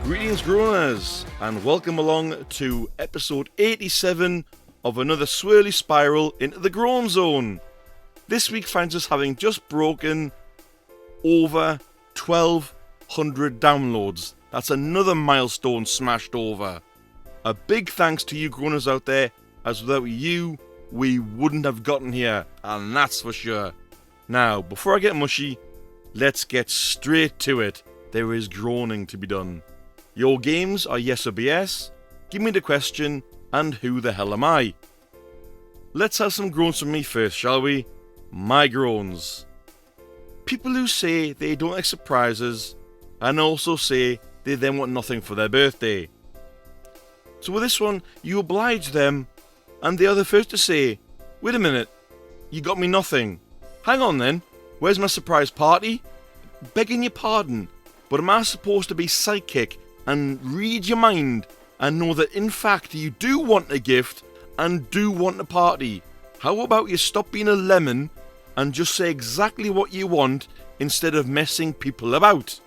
Greetings, Groaners, and welcome along to episode 87 of another swirly spiral into the Groan Zone. This week finds us having just broken over 1,200 downloads. That's another milestone smashed over. A big thanks to you Groaners out there, as without you, we wouldn't have gotten here, and that's for sure. Now, before I get mushy, let's get straight to it. There is groaning to be done. Your games are yes or BS, give me the question, and who the hell am I? Let's have some groans from me first, shall we? My groans. People who say they don't like surprises, and also say they then want nothing for their birthday. So with this one, you oblige them, and they are the first to say, wait a minute, you got me nothing. Hang on then, where's my surprise party? Begging your pardon, but am I supposed to be psychic and read your mind and know that in fact you do want a gift and do want a party? How about you stop being a lemon and just say exactly what you want instead of messing people about?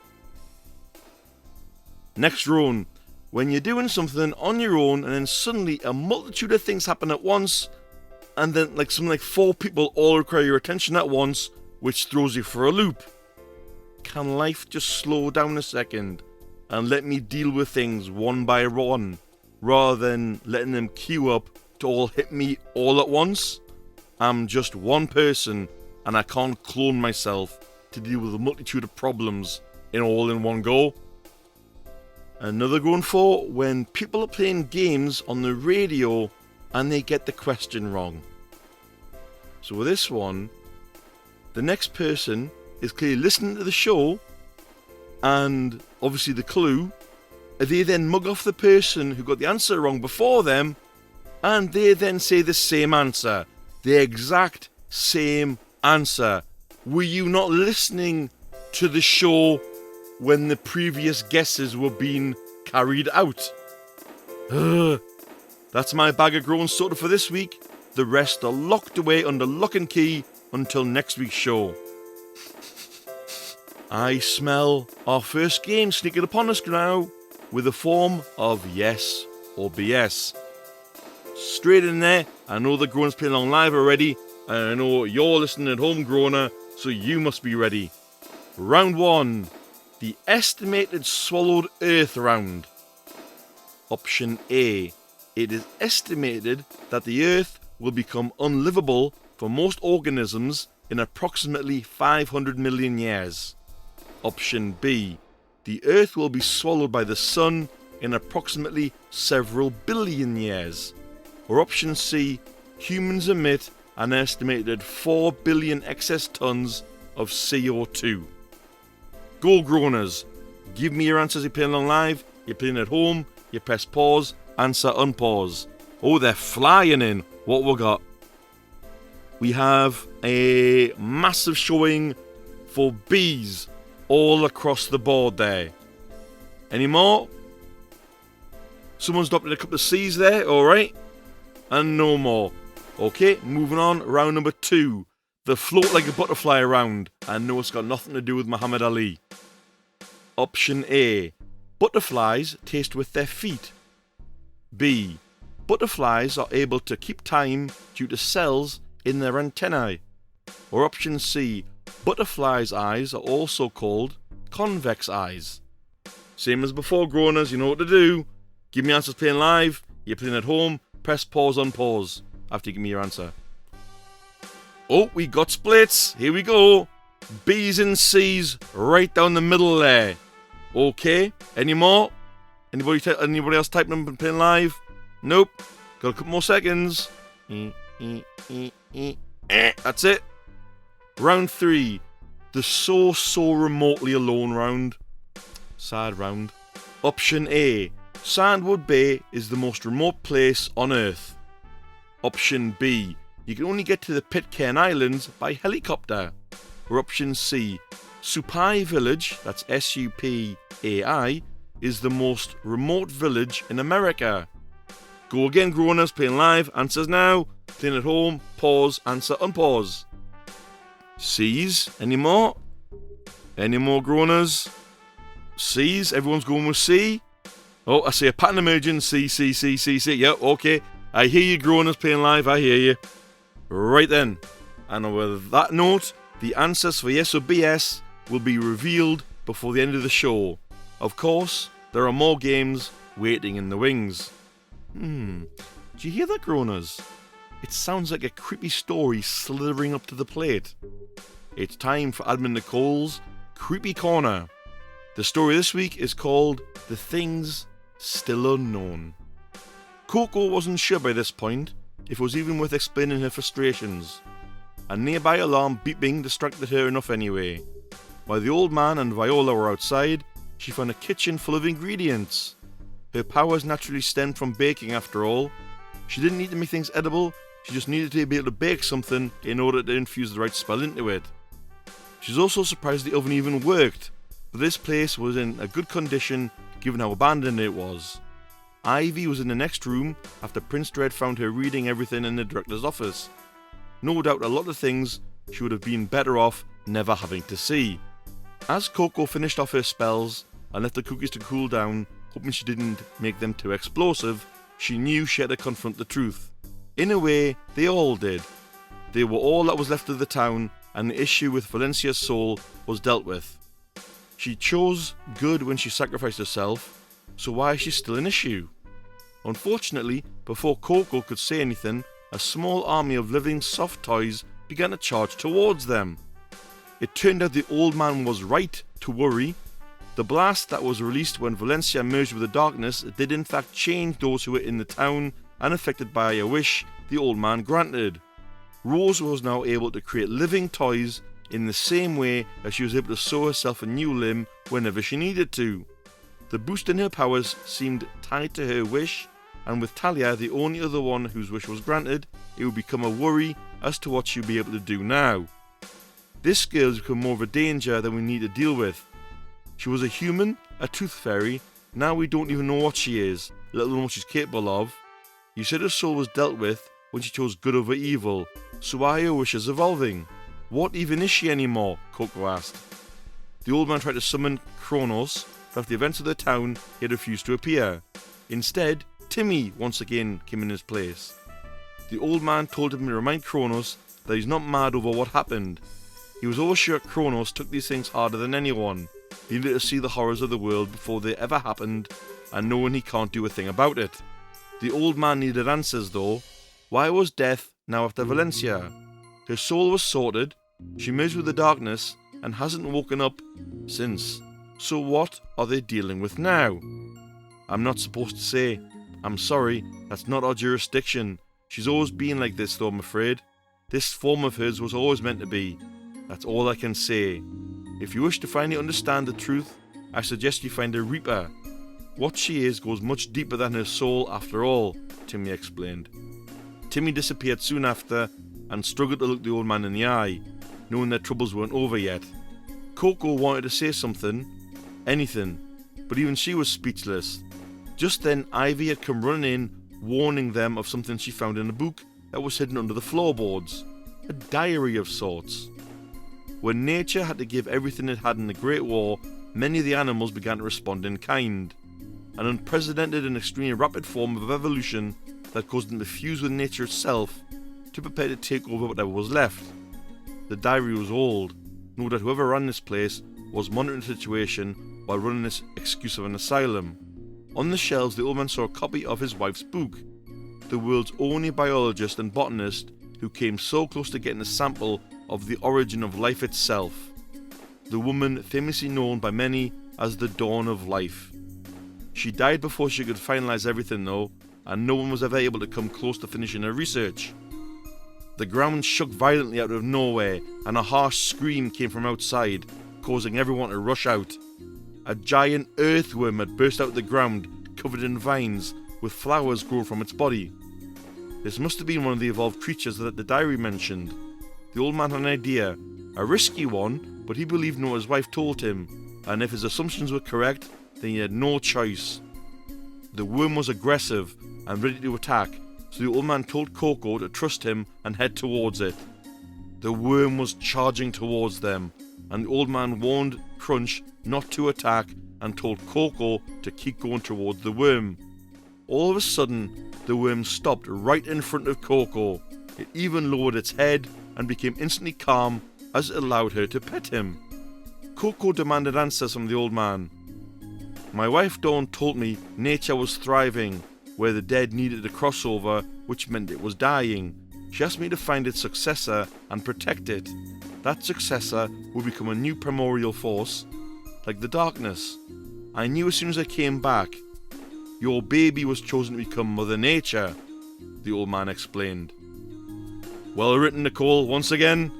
Next groan. When you're doing something on your own and then suddenly a multitude of things happen at once, and then something like 4 people all require your attention at once, which throws you for a loop. Can life just slow down a second and let me deal with things one by one, rather than letting them queue up to all hit me all at once? I'm just one person, and I can't clone myself to deal with a multitude of problems in one go. Another going for when people are playing games on the radio and they get the question wrong. So with this one, the next person is clearly listening to the show, and obviously the clue, they then mug off the person who got the answer wrong before them, and they then say the same answer, the exact same answer. Were you not listening to the show when the previous guesses were being carried out? That's my bag of groans sorted for this week. The rest are locked away under lock and key until next week's show. I smell our first game sneaking upon us now with a form of yes or BS. Straight in there, I know the groan's playing along live already, and I know you're listening at home, groaner, so you must be ready. Round 1, the estimated swallowed earth round. Option A, it is estimated that the earth will become unlivable for most organisms in approximately 500 million years. Option B, the earth will be swallowed by the sun in approximately several billion years. Or option C, humans emit an estimated 4 billion excess tons of CO2. Go Groaners, give me your answers. You're playing along live, you're playing at home, you press pause, answer unpause. Oh, they're flying in. What we got? We have a massive showing for bees all across the board there. Any more? Someone's dropped in a couple of C's there, alright. And no more. Okay, moving on, round number 2. The float like a butterfly round. I know it's got nothing to do with Muhammad Ali. Option A, butterflies taste with their feet. B, butterflies are able to keep time due to cells in their antennae. Or option C, butterflies' eyes are also called convex eyes. Same as before, Groaners, you know what to do. Give me answers playing live, you're playing at home, press pause on pause after you give me your answer. Oh, we got splits, here we go. B's and C's right down the middle there. Okay, any more? Anybody else typing and playing live? Nope, got a couple more seconds. That's it. Round 3, the so remotely alone round. Sad round. Option A. Sandwood Bay is the most remote place on Earth. Option B. You can only get to the Pitcairn Islands by helicopter. Or option C. Supai Village, that's S-U-P-A-I, is the most remote village in America. Go again, Groaners, playing live, answers now. Playing at home, pause, answer, unpause. C's, any more? Any more, Groaners? C's, everyone's going with C. Oh, I see a pattern emerging. C. Yep, okay. I hear you, Groaners, playing live, I hear you. Right then. And with that note, the answers for yes or BS will be revealed before the end of the show. Of course, there are more games waiting in the wings. Do you hear that, Groaners? It sounds like a creepy story slithering up to the plate. It's time for Admin Nicole's Creepy Corner. The story this week is called The Things Still Unknown. Coco wasn't sure by this point if it was even worth explaining her frustrations. A nearby alarm beeping distracted her enough anyway. While the old man and Viola were outside, she found a kitchen full of ingredients. Her powers naturally stemmed from baking after all. She didn't need to make things edible, she just needed to be able to bake something in order to infuse the right spell into it. She was also surprised the oven even worked, but this place was in a good condition given how abandoned it was. Ivy was in the next room after Prince Dread found her reading everything in the director's office. No doubt a lot of things she would have been better off never having to see. As Coco finished off her spells and left the cookies to cool down, hoping she didn't make them too explosive, she knew she had to confront the truth. In a way, they all did. They were all that was left of the town, and the issue with Valencia's soul was dealt with. She chose good when she sacrificed herself, so why is she still an issue? Unfortunately, before Coco could say anything, a small army of living soft toys began to charge towards them. It turned out the old man was right to worry. The blast that was released when Valencia merged with the darkness did in fact change those who were in the town and affected by a wish the old man granted. Rose was now able to create living toys in the same way as she was able to sew herself a new limb whenever she needed to. The boost in her powers seemed tied to her wish, and with Talia the only other one whose wish was granted, it would become a worry as to what she would be able to do now. This girl has become more of a danger than we need to deal with. She was a human, a tooth fairy, now we don't even know what she is, let alone what she's capable of. You said her soul was dealt with when she chose good over evil, so why are her wishes evolving? What even is she anymore? Coco asked. The old man tried to summon Kronos, but after the events of the town, he had refused to appear. Instead, Timmy once again came in his place. The old man told him to remind Kronos that he's not mad over what happened. He was always sure Kronos took these things harder than anyone. He needed to see the horrors of the world before they ever happened, and knowing he can't do a thing about it. The old man needed answers though. Why was death now after Valencia? Her soul was sorted, she merged with the darkness, and hasn't woken up since. So what are they dealing with now? I'm not supposed to say. I'm sorry, that's not our jurisdiction. She's always been like this though, I'm afraid. This form of hers was always meant to be. That's all I can say. If you wish to finally understand the truth, I suggest you find a Reaper. What she is goes much deeper than her soul after all, Timmy explained. Timmy disappeared soon after and struggled to look the old man in the eye, knowing their troubles weren't over yet. Coco wanted to say something, anything, but even she was speechless. Just then Ivy had come running in, warning them of something she found in a book that was hidden under the floorboards. A diary of sorts. When nature had to give everything it had in the Great War, many of the animals began to respond in kind. An unprecedented and extremely rapid form of evolution that caused them to fuse with nature itself to prepare to take over whatever was left. The diary was old. No doubt whoever ran this place was monitoring the situation while running this excuse of an asylum. On the shelves the old man saw a copy of his wife's book. The world's only biologist and botanist who came so close to getting a sample of the origin of life itself. The woman famously known by many as the Dawn of Life. She died before she could finalise everything though, and no one was ever able to come close to finishing her research. The ground shook violently out of nowhere, and a harsh scream came from outside, causing everyone to rush out. a giant earthworm had burst out of the ground, covered in vines, with flowers growing from its body. This must have been one of the evolved creatures that the diary mentioned. The old man had an idea, a risky one, but he believed in what his wife told him, and if his assumptions were correct, then he had no choice. The worm was aggressive and ready to attack, so the old man told Coco to trust him and head towards it. The worm was charging towards them, and the old man warned Crunch not to attack and told Coco to keep going towards the worm. All of a sudden, the worm stopped right in front of Coco. It even lowered its head and became instantly calm as it allowed her to pet him. Coco demanded answers from the old man. My wife Dawn told me nature was thriving, where the dead needed a crossover, which meant it was dying. She asked me to find its successor and protect it. That successor would become a new primordial force, like the darkness. I knew as soon as I came back. Your baby was chosen to become Mother Nature, the old man explained. Well written, Nicole, once again.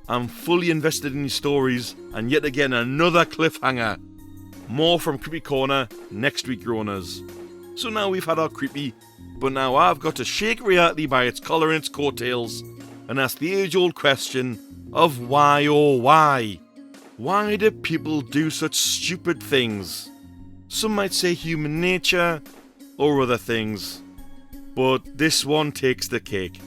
I'm fully invested in these stories, and yet again another cliffhanger. More from Creepy Corner next week, Groaners. So now we've had our creepy, but now I've got to shake reality by its collar and its coattails and ask the age-old question of why oh why? Why do people do such stupid things? Some might say human nature or other things, but this one takes the cake.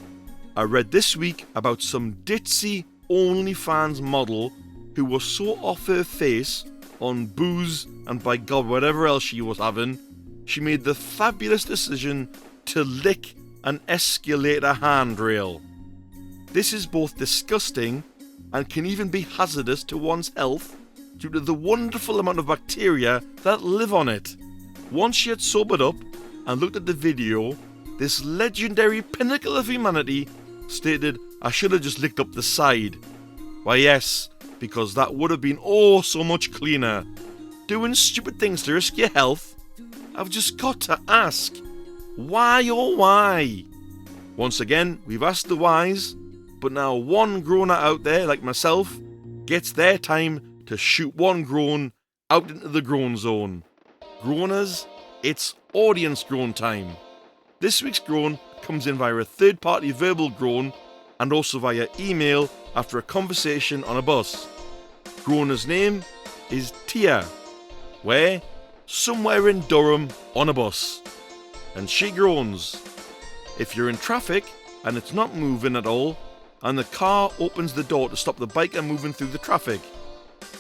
I read this week about some ditzy OnlyFans model who was so off her face on booze and by God whatever else she was having, she made the fabulous decision to lick an escalator handrail. This is both disgusting and can even be hazardous to one's health due to the wonderful amount of bacteria that live on it. Once she had sobered up and looked at the video, this legendary pinnacle of humanity stated, I should have just licked up the side. Why yes, because that would have been oh so much cleaner. Doing stupid things to risk your health? I've just got to ask, why oh why? Once again, we've asked the whys, but now one groaner out there like myself gets their time to shoot one groan out into the groan zone. Groaners, it's audience groan time. This week's groan comes in via a third-party verbal groan and also via email after a conversation on a bus. Groaner's name is Tia. Where? Somewhere in Durham on a bus. And she groans. If you're in traffic and it's not moving at all, and the car opens the door to stop the biker moving through the traffic.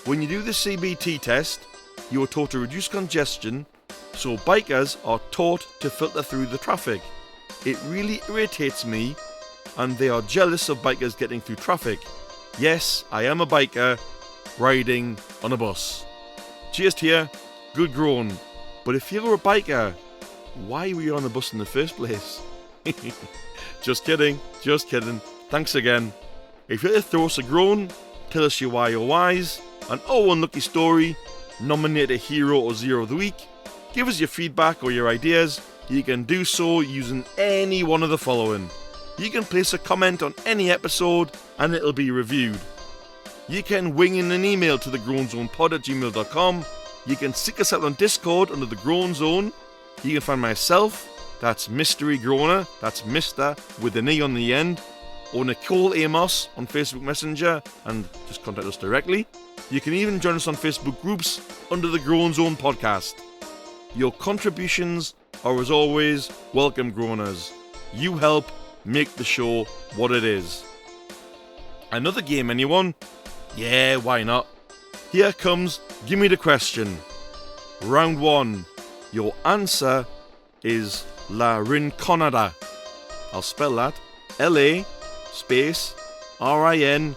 When you do the CBT test, you are taught to reduce congestion, so bikers are taught to filter through the traffic. It really irritates me, and they are jealous of bikers getting through traffic. Yes, I am a biker, riding on a bus. Cheers to you, good groan. But if you're a biker, why were you on the bus in the first place? Just kidding. Thanks again. If you'd like to throw us a groan, tell us your why or whys, an unlucky story, nominate a hero or zero of the week, give us your feedback or your ideas, you can do so using any one of the following. You can place a comment on any episode and it'll be reviewed. You can wing in an email to the groanzonepod@gmail.com. You can seek us out on Discord under the Groan Zone. You can find myself, that's Mystery Groaner, that's Mr. with an E on the end, or Nicole Amos on Facebook Messenger, and just contact us directly. You can even join us on Facebook groups under the Groan Zone podcast. Your contributions are as always welcome, Groaners. You help make the show what it is. Another game, anyone? Yeah, why not? Here comes Gimme the Question. Round 1. Your answer is La Rinconada. I'll spell that. LA space RINCONADA.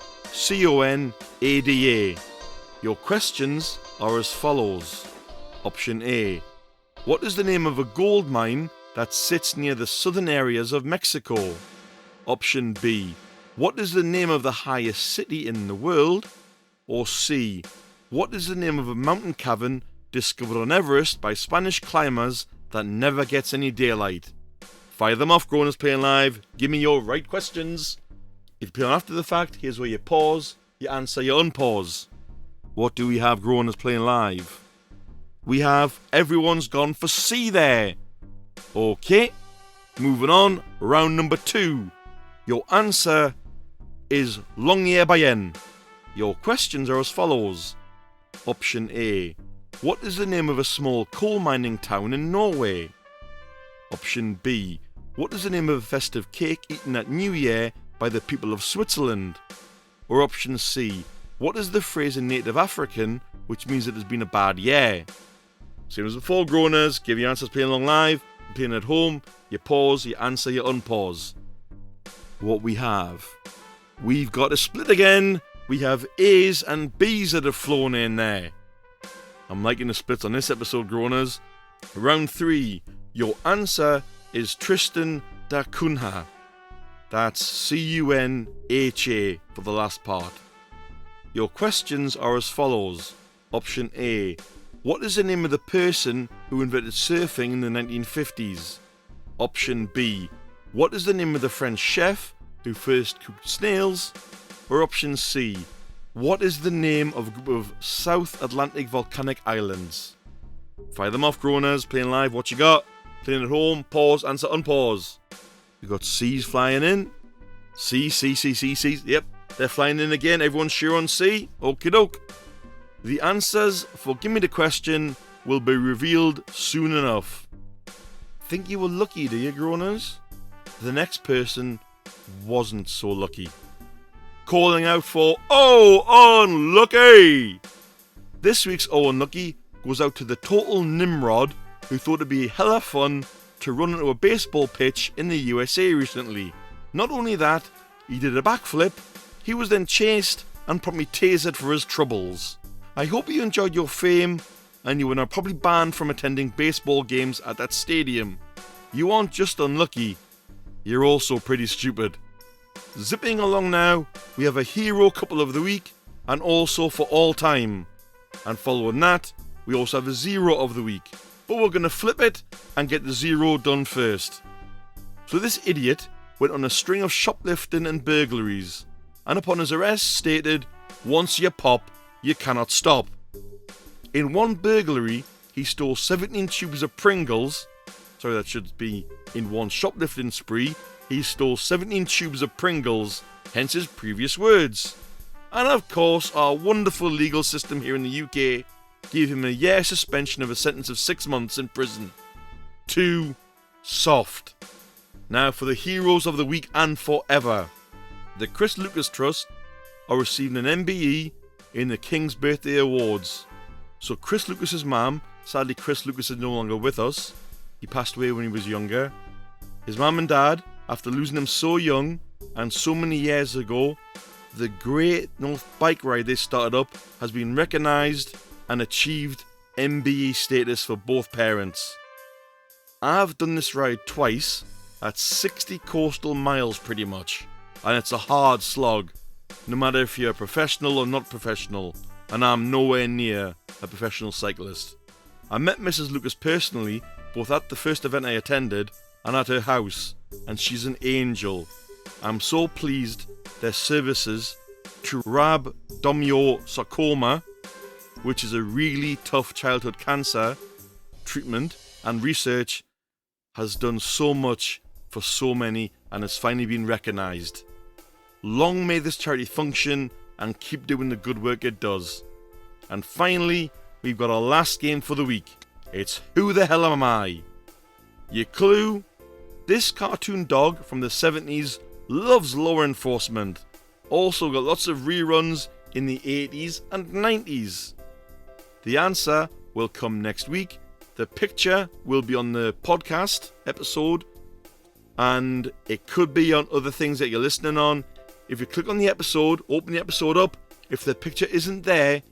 Your questions are as follows. Option A. What is the name of a gold mine that sits near the southern areas of Mexico? Option B. What is the name of the highest city in the world? Or C. What is the name of a mountain cavern discovered on Everest by Spanish climbers that never gets any daylight? Fire them off, Groaners Playing Live. Give me your right questions. If you play on after the fact, here's where you pause, you answer, you unpause. What do we have, Groaners Playing Live? we have everyone's gone for C there. Okay, moving on, round number 2. Your answer is Longyearbyen. Your questions are as follows. Option A. What is the name of a small coal mining town in Norway? Option B. What is the name of a festive cake eaten at New Year by the people of Switzerland? Or option C. What is the phrase in Native African which means it has been a bad year? Same as before, groaners, give your answers playing along live, playing at home, you pause, you answer, you unpause. What we have? We've got a split again. We have A's and B's that have flown in there. I'm liking the splits on this episode, groaners. Round 3. Your answer is Tristan da Cunha. That's C-U-N-H-A for the last part. Your questions are as follows. Option A. What is the name of the person who invented surfing in the 1950s? Option B. What is the name of the French chef who first cooked snails? Or option C. What is the name of a group of South Atlantic volcanic islands? Fire them off, groaners. Playing live, what you got? Playing at home, pause, answer, unpause. We've got C's flying in. C's. Yep, they're flying in again. Everyone's sure on C. Okie doke. The answers for Gimme the Question will be revealed soon enough. Think you were lucky, do you, groaners? The next person wasn't so lucky. Calling out for Oh Unlucky! This week's Oh Unlucky goes out to the total Nimrod who thought it'd be hella fun to run into a baseball pitch in the USA recently. Not only that, he did a backflip, he was then chased and promptly tasered for his troubles. I hope you enjoyed your fame and you were now probably banned from attending baseball games at that stadium. You aren't just unlucky, you're also pretty stupid. Zipping along now, we have a hero couple of the week and also for all time. And following that, we also have a zero of the week. But we're going to flip it and get the zero done first. So this idiot went on a string of shoplifting and burglaries, and upon his arrest stated, once you pop, you cannot stop. In one burglary, he stole 17 tubes of Pringles. Sorry, that should be in one shoplifting spree. He stole 17 tubes of Pringles, hence his previous words. And of course, our wonderful legal system here in the UK gave him a year suspension of a sentence of 6 months in prison. Too soft. Now for the heroes of the week and forever. The Chris Lucas Trust are receiving an MBE in the King's Birthday Awards. So Chris Lucas's mum, sadly Chris Lucas is no longer with us. He passed away when he was younger. His mum and dad, after losing him so young and so many years ago, the Great North Bike Ride they started up has been recognised and achieved MBE status for both parents. I've done this ride twice at 60 coastal miles pretty much, and it's a hard slog, no matter if you're a professional or not professional, and I'm nowhere near a professional cyclist. I met Mrs. Lucas personally, both at the first event I attended and at her house, and she's an angel. I'm so pleased their services to rhabdomyosarcoma, which is a really tough childhood cancer treatment and research, has done so much for so many and has finally been recognised. Long may this charity function and keep doing the good work it does. And finally, we've got our last game for the week. It's Who the Hell Am I? Your clue? This cartoon dog from the 70s loves law enforcement. Also got lots of reruns in the 80s and 90s. The answer will come next week. The picture will be on the podcast episode, and it could be on other things that you're listening on. If you click on the episode, open the episode up, if the picture isn't there,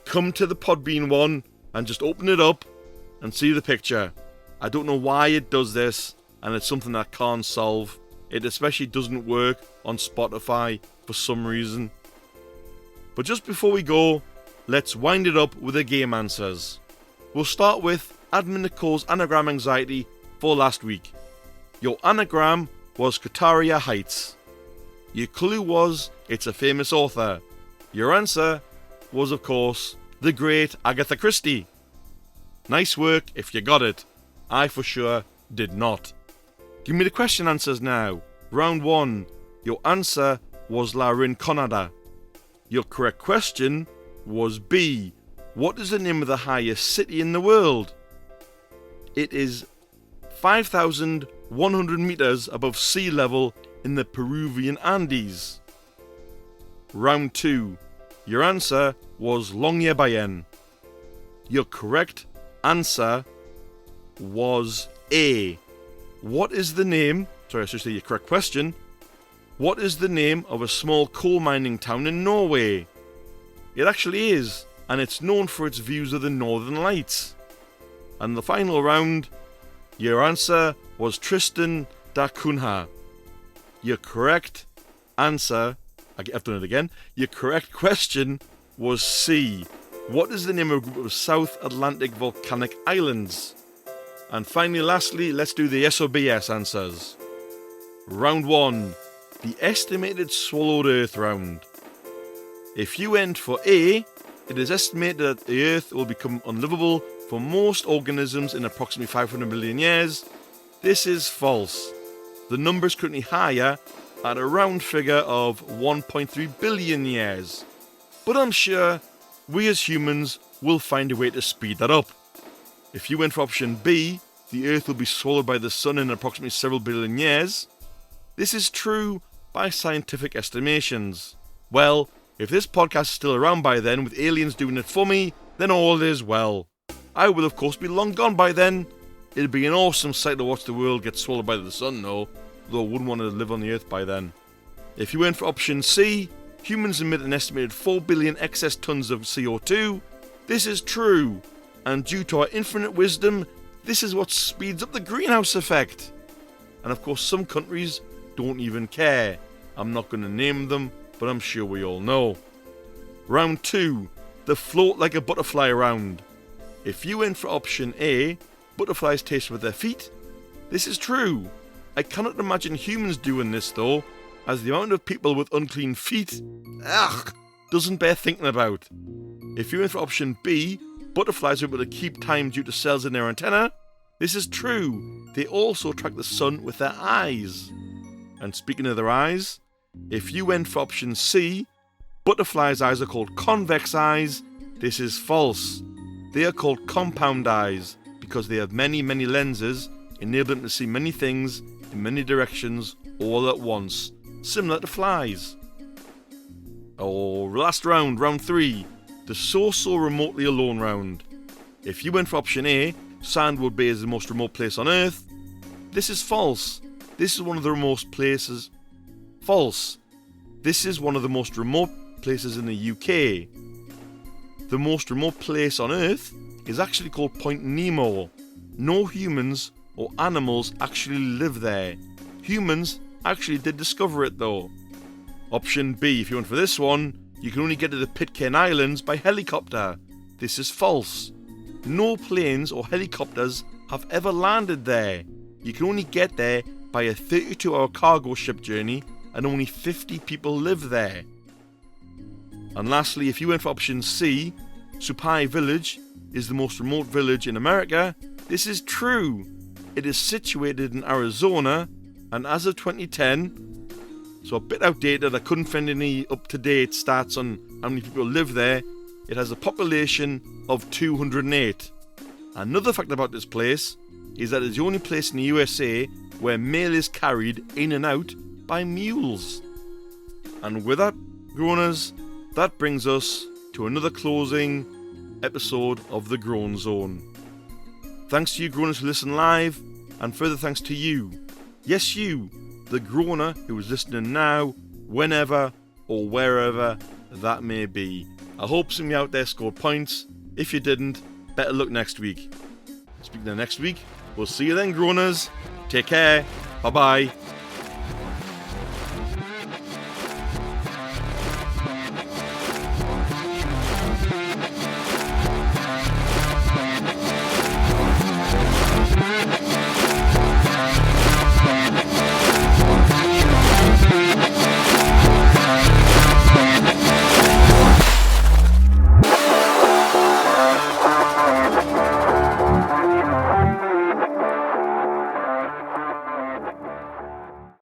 come to the Podbean one and just open it up and see the picture. I don't know why it does this, and it's something that I can't solve. It especially doesn't work on Spotify for some reason. But just before we go, let's wind it up with the game answers. We'll start with Admin Nicole's anagram anxiety for last week. Your anagram was Kataria Heights. Your clue was it's a famous author. Your answer was, of course, the great Agatha Christie. Nice work if you got it. I for sure did not. Give me the question answers now. Round 1. Your answer was La Rinconada. Your correct question was B. What is the name of the highest city in the world? It is 5,100 meters above sea level in the Peruvian Andes. Round 2. Your answer was Longyearbyen. Your correct answer was A. What is the name, sorry I should say your correct question, what is the name of a small coal mining town in Norway? It actually is, and it's known for its views of the Northern Lights. And the final round, your answer was Tristan da Cunha. Your correct answer, I've done it again, your correct question was C. What is the name of a group of South Atlantic volcanic islands? And finally, lastly, let's do the yes or BS answers. Round 1, the estimated swallowed Earth round. If you went for A, it is estimated that the Earth will become unlivable for most organisms in approximately 500 million years. This is false. The number is currently higher at a round figure of 1.3 billion years. But I'm sure we as humans will find a way to speed that up. If you went for option B, the Earth will be swallowed by the Sun in approximately several billion years. This is true by scientific estimations. Well, if this podcast is still around by then with aliens doing it for me, then all is well. I will of course be long gone by then. It'd be an awesome sight to watch the world get swallowed by the Sun though I wouldn't want to live on the Earth by then. If you went for option C, humans emit an estimated 4 billion excess tons of CO2. This is true, and due to our infinite wisdom, this is what speeds up the greenhouse effect. And of course some countries don't even care. I'm not going to name them, but I'm sure we all know. Round 2, the float like a butterfly round. If you went for option A, butterflies taste with their feet, this is true. I cannot imagine humans doing this though, as the amount of people with unclean feet, doesn't bear thinking about. If you went for option B, butterflies are able to keep time due to cells in their antenna, this is true. They also track the sun with their eyes. And speaking of their eyes, if you went for option C, butterflies' eyes are called convex eyes, this is false. They are called compound eyes because they have many lenses, enabling them to see many things in many directions all at once, similar to flies. Last round, round 3, the so remotely alone round. If you went for option A, Sandwood Bay is the most remote place on Earth, this is false. This is one of the remote places. False. This is one of the most remote places in the UK. The most remote place on Earth is actually called Point Nemo. No humans or animals actually live there. Humans actually did discover it though. Option B, if you went for this one, you can only get to the Pitcairn Islands by helicopter. This is false. No planes or helicopters have ever landed there. You can only get there by a 32-hour cargo ship journey, and only 50 people live there. And lastly, if you went for option C, Supai Village is the most remote village in America, this is true. It is situated in Arizona, and as of 2010, so a bit outdated, I couldn't find any up-to-date stats on how many people live there, it has a population of 208. Another fact about this place is that it's the only place in the USA where mail is carried in and out by mules. And with that, Groaners, that brings us to another closing episode of the Groan Zone. Thanks to you Groaners who listen live, and further thanks to you, yes you, the Groaner who is listening now, whenever or wherever that may be. I hope some of you out there scored points. If you didn't, better luck next week. Speaking of next week, we'll see you then Groaners. Take care. Bye bye.